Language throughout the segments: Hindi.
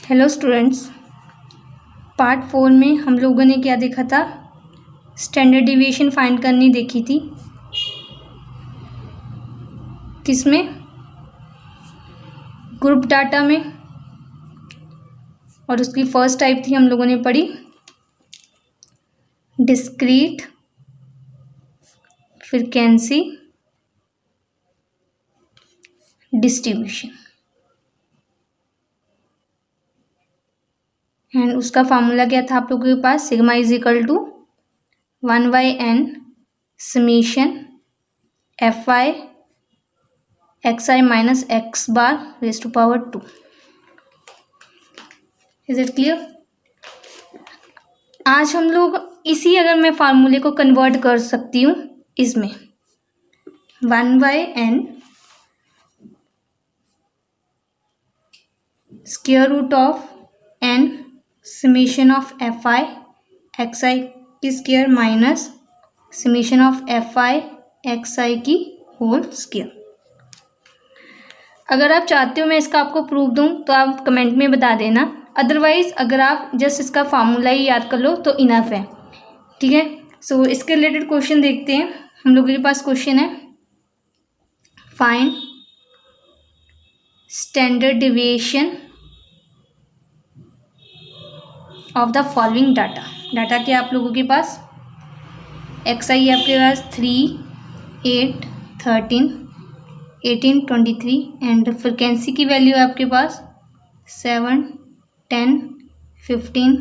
हेलो स्टूडेंट्स, पार्ट 4 में हम लोगों ने क्या देखा था? स्टैंडर्ड डिविएशन फाइंड करनी देखी थी। किसमें? ग्रुप डाटा में। और उसकी फर्स्ट टाइप थी हम लोगों ने पढ़ी डिस्क्रीट फ्रीक्वेंसी डिस्ट्रीब्यूशन, एंड उसका फार्मूला क्या था आप लोगों के पास? Sigma is equal to 1/n summation fi xi minus x bar raise to power 2। Is it clear? आज हम लोग इसी, अगर मैं फार्मूले को कन्वर्ट कर सकती हूँ इसमें 1/n square root of n summation of fi xi की square minus summation of fi xi की होल स्क्वायर। अगर आप चाहते हो मैं इसका आपको प्रूफ दूं तो आप कमेंट में बता देना, अदरवाइज अगर आप जस्ट इसका फार्मूला ही याद कर लो तो इनफ है। ठीक है, सो इसके रिलेटेड क्वेश्चन देखते हैं। हम लोगों के पास क्वेश्चन है find standard deviation of the following data. Data क्या आप लोगों के पास? xi है आपके पास 3, 8, 13, 18, 23 एंड फ्रिक्वेंसी की वैल्यू है आपके पास 7, 10, 15,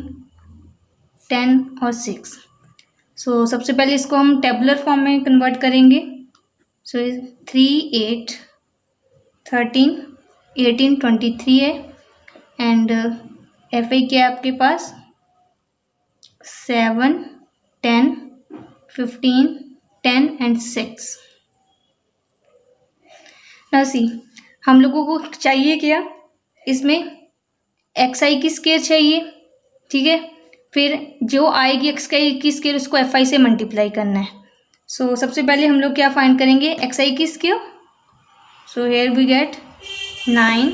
10 और 6। सो सबसे पहले इसको हम टेबुलर फॉर्म में कन्वर्ट करेंगे। सो 3, 8, 13, 18, 23 है एंड fi क्या है आपके पास 7, 10, 15, 10 एंड 6। नाउ सी, हम लोगों को चाहिए क्या इसमें? xi की स्केयर चाहिए। ठीक है, फिर जो आएगी xi की स्केयर उसको fi से मल्टीप्लाई करना है। सो सबसे पहले हम लोग क्या फाइंड करेंगे? xi की square. So here we get 9,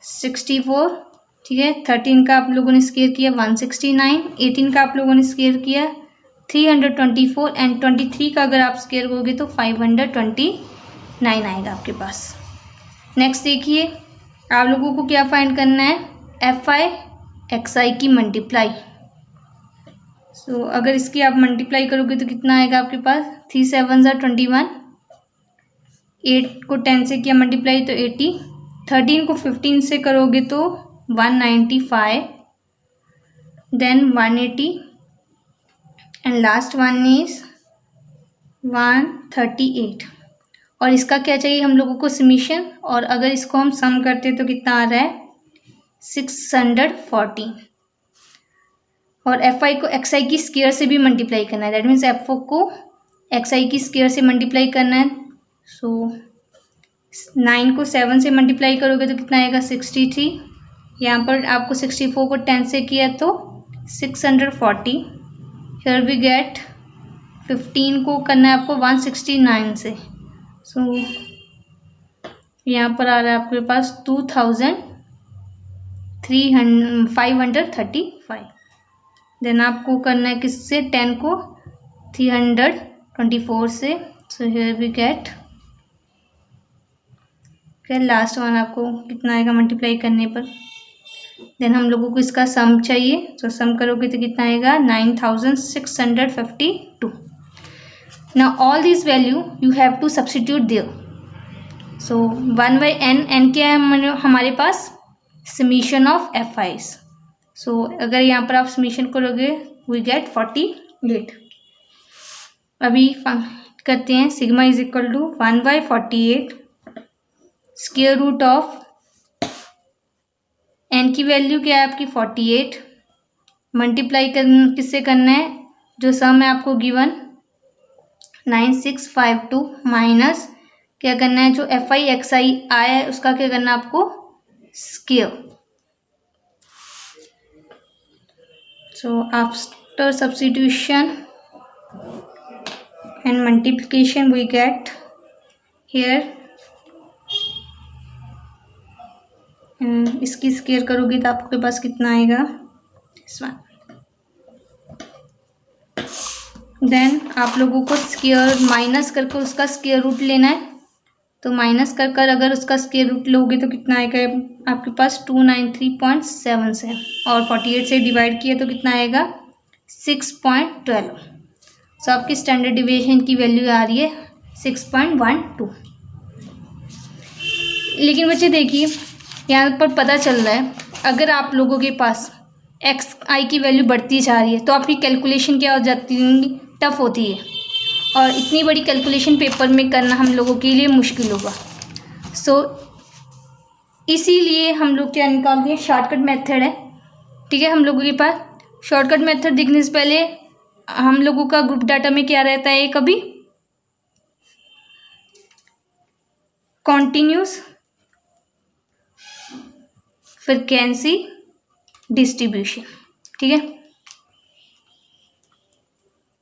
64। ठीक है, 13 का आप लोगों ने स्केयर किया 169, 18 का आप लोगों ने स्केयर किया 324 एंड 23 का अगर आप स्केयर करोगे तो 529 आएगा आपके पास। नेक्स्ट देखिए, आप लोगों को क्या फाइंड करना है? fi xi की मल्टीप्लाई। सो अगर इसकी आप मल्टीप्लाई करोगे तो कितना आएगा आपके पास? 3 7 21, 8 को 10 से किया मल्टीप्लाई तो 80, 13 को 15 से करोगे तो 195, then 180 and last one is 138। और इसका क्या चाहिए हम लोगों को? समीशन। और अगर इसको हम सम करते तो कितना आ रहा है? 614। और fi को xi की स्क्वायर से भी मल्टीप्लाई करना है, दैट मीन्स f को xi की स्क्वायर से मल्टीप्लाई करना है। सो 9 को 7 से मल्टीप्लाई करोगे तो कितना आएगा? 63। यहाँ पर आपको 64 को 10 से किया तो 640। हियर वी गेट 15 को करना है आपको 169 से। सो यहाँ पर आ रहा है आपके पास 2535। देन आपको करना है किससे? 10 को 324 से। सो हियर वी गेट, फिर लास्ट वन आपको कितना आएगा मल्टीप्लाई करने पर? देन हम लोगों को इसका सम चाहिए। तो सम करोगे तो कितना आएगा? 9652। Now all these value you have to substitute there. So 1/n, n क्या है हमारे पास? Summation of fi's. So अगर यहाँ पर आप समीशन करोगे we get 48। अभी करते हैं sigma is equal to 1/48 square root of n की वैल्यू क्या है आपकी 48, मल्टीप्लाई किससे करना है? जो सम है आपको गिवन 9652 माइनस क्या करना है? जो fi xi आया है उसका क्या करना है आपको? Square. So after substitution and multiplication we get here इसकी स्क्वायर करोगे तो आपके पास कितना आएगा, देन आप लोगों को स्क्वायर माइनस करके उसका स्क्वायर रूट लेना है। तो माइनस कर अगर उसका स्क्वायर रूट लोगे तो कितना आएगा आपके पास 293.77 और 48 से डिवाइड किया तो कितना आएगा 6.12। सो आपकी स्टैंडर्ड डिविएशन की वैल्यू आ रही है 6.12। लेकिन बच्चे देखिए यहाँ पर पता चल रहा है अगर आप लोगों के पास एक्स आई की वैल्यू बढ़ती जा रही है तो आपकी कैलकुलेशन क्या हो जाती है, टफ होती है और इतनी बड़ी कैलकुलेशन पेपर में करना हम लोगों के लिए मुश्किल होगा। सो इसीलिए हम लोग क्या निकालते हैं, शॉर्टकट मेथड है। ठीक है, हम लोगों के पास शॉर्टकट मेथड दिखने से पहले हम लोगों का ग्रुप डाटा में क्या रहता है, कभी कॉन्टिन्यूस फ्रीक्वेंसी डिस्ट्रीब्यूशन। ठीक है,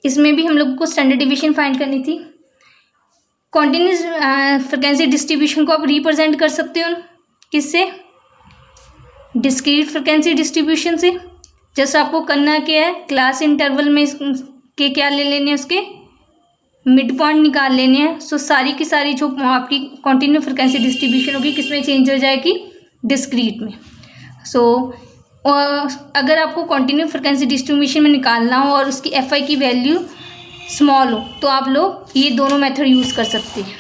इसमें भी हम लोगों को स्टैंडर्ड डिवीजन फाइंड करनी थी। कॉन्टिन्यूस फ्रीक्वेंसी डिस्ट्रीब्यूशन को आप रिप्रेजेंट कर सकते हो किससे, डिस्क्रीट फ्रीक्वेंसी डिस्ट्रीब्यूशन से। जैसे आपको करना क्या है, क्लास इंटरवल में के क्या ले लेने हैं, उसके मिड पॉइंट निकाल लेने हैं। सो सारी की सारी जो आपकी कॉन्टिन्यू फ्रीक्वेंसी डिस्ट्रीब्यूशन होगी किसमें चेंज हो जाएगी, डिस्क्रीट में। सो अगर आपको कॉन्टिन्यू फ्रीक्वेंसी डिस्ट्रीब्यूशन में निकालना हो और उसकी एफ आई की वैल्यू स्मॉल हो तो आप लोग ये दोनों मेथड यूज़ कर सकते हैं।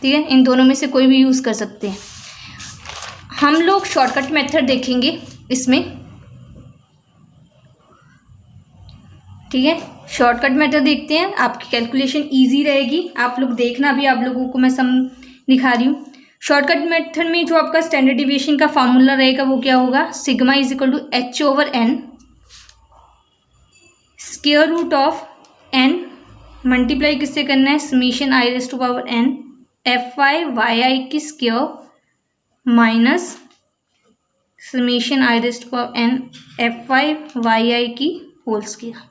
ठीक है, इन दोनों में से कोई भी यूज़ कर सकते हैं। हम लोग शॉर्टकट मेथड देखेंगे इसमें। ठीक है, शॉर्टकट मेथड देखते हैं, आपकी कैलकुलेशन इजी रहेगी। आप लोग देखना भी, आप लोगों को मैं सम दिखा रही हूँ। शॉर्टकट मेथड में जो आपका स्टैंडर्ड डिविएशन का फॉर्मूला रहेगा वो क्या होगा, sigma is equal to h/n square root of n multiply किससे करना है, समेशन i⁻n fi की square minus summation i⁻n fi की होल स्क्वायर।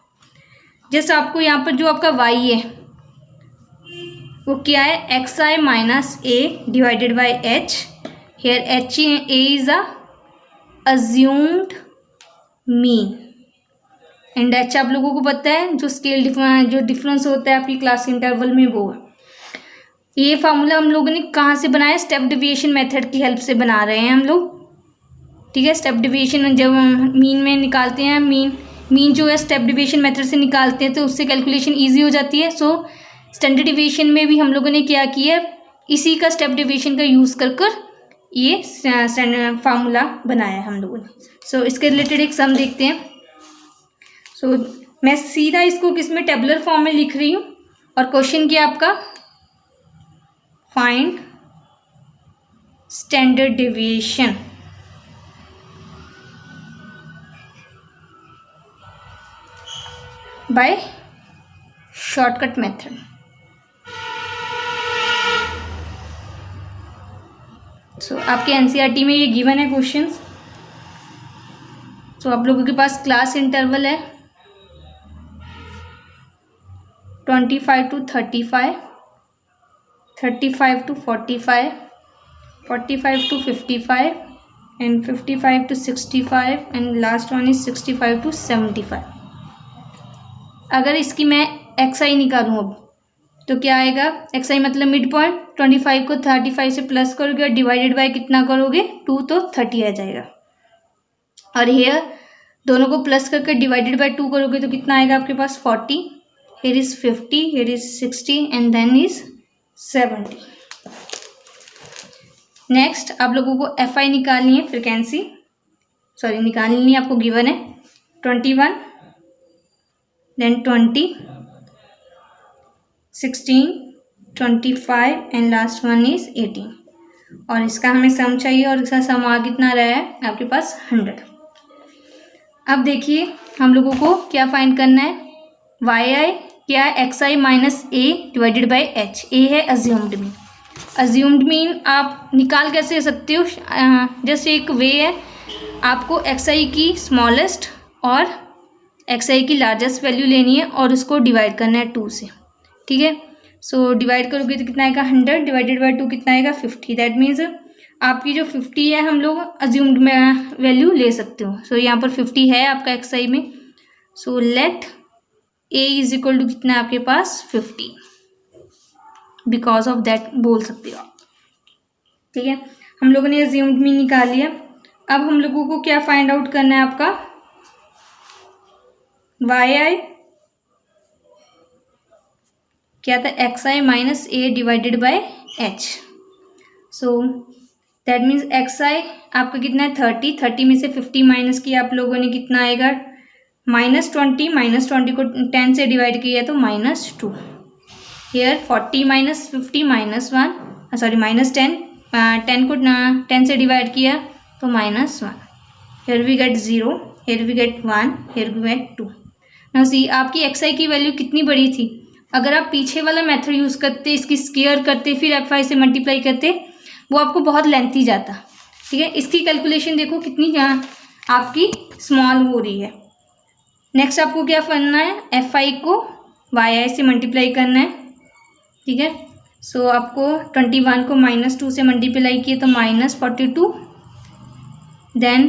जैसे आपको यहाँ पर जो आपका y है वो क्या है, xi minus a divided by h। Here h a is assumed mean and h आप लोगों को पता है जो स्केल जो डिफरेंस होता है आपकी क्लास इंटरवल में वो है। ये फार्मूला हम लोगों ने कहाँ से बनाया, स्टेप डिविएशन मेथड की हेल्प से बना रहे हैं हम लोग। ठीक है, स्टेप डिविएशन जब हम मीन में निकालते हैं, मीन जो है स्टेप डिविएशन मेथड से निकालते हैं तो उससे कैलकुलेशन ईजी हो जाती है। सो स्टैंडर्ड डिविएशन में भी हम लोगों ने क्या किया, इसी का स्टेप डिविएशन का यूज़ कर ये फार्मूला बनाया हम लोगों ने। सो इसके रिलेटेड एक सम देखते हैं। सो मैं सीधा इसको किसमें टेबुलर फॉर्म में लिख रही हूँ और क्वेश्चन क्या आपका, find standard deviation by shortcut method. So आपके एनसीईआरटी में ये गिवन है क्वेश्चंस। सो आप लोगों के पास क्लास इंटरवल है 25 to 35, 35 to 45, 45 to 55 and 55 to 65 and last one is 65 to 75। अगर इसकी मैं एक्स आई निकालूँ अब तो क्या आएगा, एक्स आई मतलब मिड पॉइंट, 25 को 35 से प्लस करोगे और डिवाइडेड बाय कितना करोगे 2 तो 30 आ जाएगा। और हेयर दोनों को प्लस करके डिवाइडेड बाय 2 करोगे तो कितना आएगा आपके पास 40, here is 50, here is 60 and then is 70। Next आप लोगों को एफ आई निकालनी है, फ्रिक्वेंसी सॉरी निकालनी नहीं, आपको गिवन है 21 then 20 16 25 and last one is 18 और इसका हमें सम चाहिए और इसका सम आ कितना रहा है आपके पास 100। अब देखिए हम लोगों को क्या फाइंड करना है, वाई आई क्या है, x i minus a divided by h. A है अज्यूम्ड मीन, अज्यूम्ड मीन आप निकाल कैसे सकते हो, जस्ट एक वे है, आपको एक्स आई की स्मॉलेस्ट और एक्स आई की लार्जेस्ट वैल्यू लेनी है और उसको डिवाइड करना है 2 से। ठीक है, सो डिवाइड करोगे तो कितना आएगा 100 डिवाइडेड बाई 2 कितना आएगा 50। दैट मीन्स आपकी जो 50 है हम लोग अज्यूम्ड में वैल्यू ले सकते हो। सो यहाँ पर 50 है आपका एक्सआई में। So let A is equal to कितना है आपके पास 50, बिकॉज ऑफ दैट बोल सकते हो आप। ठीक है, हम लोगों ने अज्यूम्ड में निकाल लिया। अब हम लोगों को क्या फाइंड आउट करना है आपका वाई आई क्या था x i minus a divided by h. So that means x i आपका कितना है 30 में से 50 माइनस किया आप लोगों ने कितना आएगा -20, -20 को 10 से डिवाइड किया तो -2। हेयर 40 माइनस 50 -1 सॉरी -10 10 को 10 से डिवाइड किया तो -1। Here we get 0, here we get 1, here we get 2। Now see आपकी एक्स आई की वैल्यू कितनी बड़ी थी। अगर आप पीछे वाला मेथड यूज़ करते, इसकी स्क्वायर करते, फिर एफ से मल्टीप्लाई करते, वो आपको बहुत लेंथी जाता। ठीक है, इसकी कैलकुलेशन देखो कितनी यहाँ आपकी स्मॉल हो रही है। नेक्स्ट आपको क्या करना है, एफ आई को वाई आई से मल्टीप्लाई करना है। ठीक है, सो आपको 21 को -2 से मल्टीप्लाई किए तो -42, देन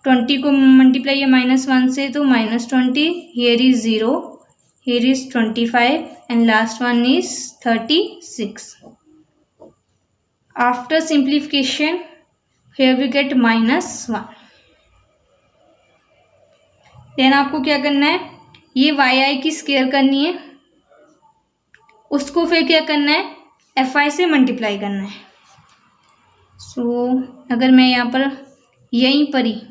20 को मल्टीप्लाई किया -1 से तो -20, here is 0, here is 25 and last one is 36. After simplification here we get -1. then आपको क्या करना है, ये वाई आई की स्क्वायर करनी है, उसको फिर क्या करना है एफ आई से मल्टीप्लाई करना है। सो अगर मैं यहाँ पर यहीं पर ही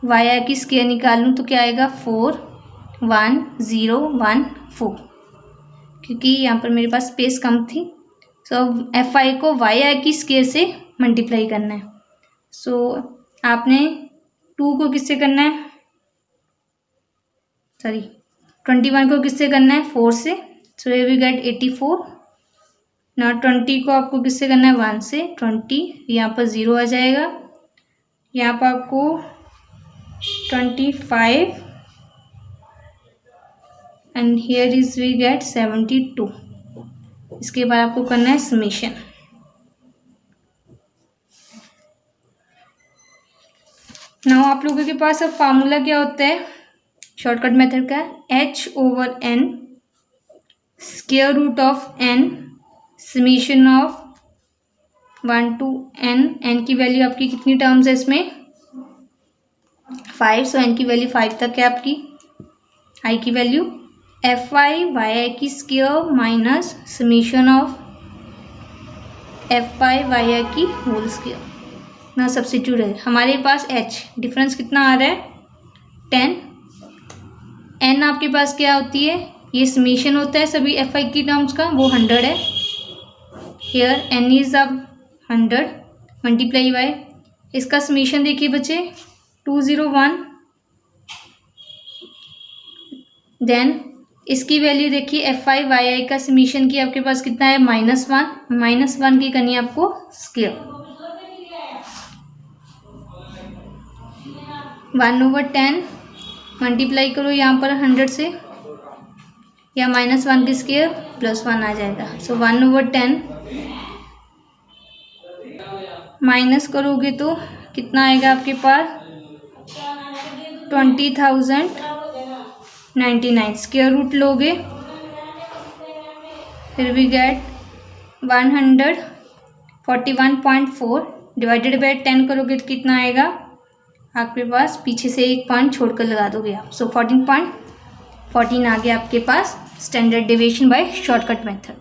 वाई आई की स्क्वायर निकाल लूँ तो क्या आएगा 41014, क्योंकि यहाँ पर मेरे पास स्पेस कम थी। सो एफ आई को वाई आई की स्क्वायर से मल्टीप्लाई करना है। सो आपने 2 को किससे करना है, सॉरी 21 को किससे करना है 4 से। सो ये वी गेट 84। ना 20 को आपको किससे करना है 1 से, 20 यहाँ पर 0 आ जाएगा, यहाँ पर आपको 25 and here is we get 72। इसके बाद आपको करना है समेशन। नाउ आप लोगों के पास अब फार्मूला क्या होता है शॉर्टकट मेथड का, h/n square root of n summation of 1 to n। n की वैल्यू आपकी कितनी टर्म्स है इसमें 5, सो n की वैल्यू 5 तक है आपकी। i की value f i y i की square minus summation of f i y i की होल स्क्वायर। ना सब्स्टिट्यूट है हमारे पास h डिफरेंस कितना आ रहा है 10। n आपके पास क्या होती है, ये समेशन होता है सभी एफ आई की टर्म्स का, वो 100 है। हेयर n इज अब 100 मल्टीप्लाई बाय इसका समेशन देखिए बच्चे 201, देन इसकी वैल्यू देखिए एफ आई वाई आई का समेशन की आपके पास कितना है -1 की करनी है आपको स्क्वायर 1/10 मल्टीप्लाई करो यहाँ पर 100 से, या -1 की स्क्वायर +1 आ जाएगा। सो 1/10 माइनस करोगे तो कितना आएगा आपके पास 20,099। स्क्वायर रूट लोगे फिर भी गेट 141.4 डिवाइडेड बाय 10 करोगे तो कितना आएगा आपके पास, पीछे से एक पॉइंट छोड़कर लगा दोगे आप। सो 14.14 आ गया आपके पास standard deviation by shortcut method.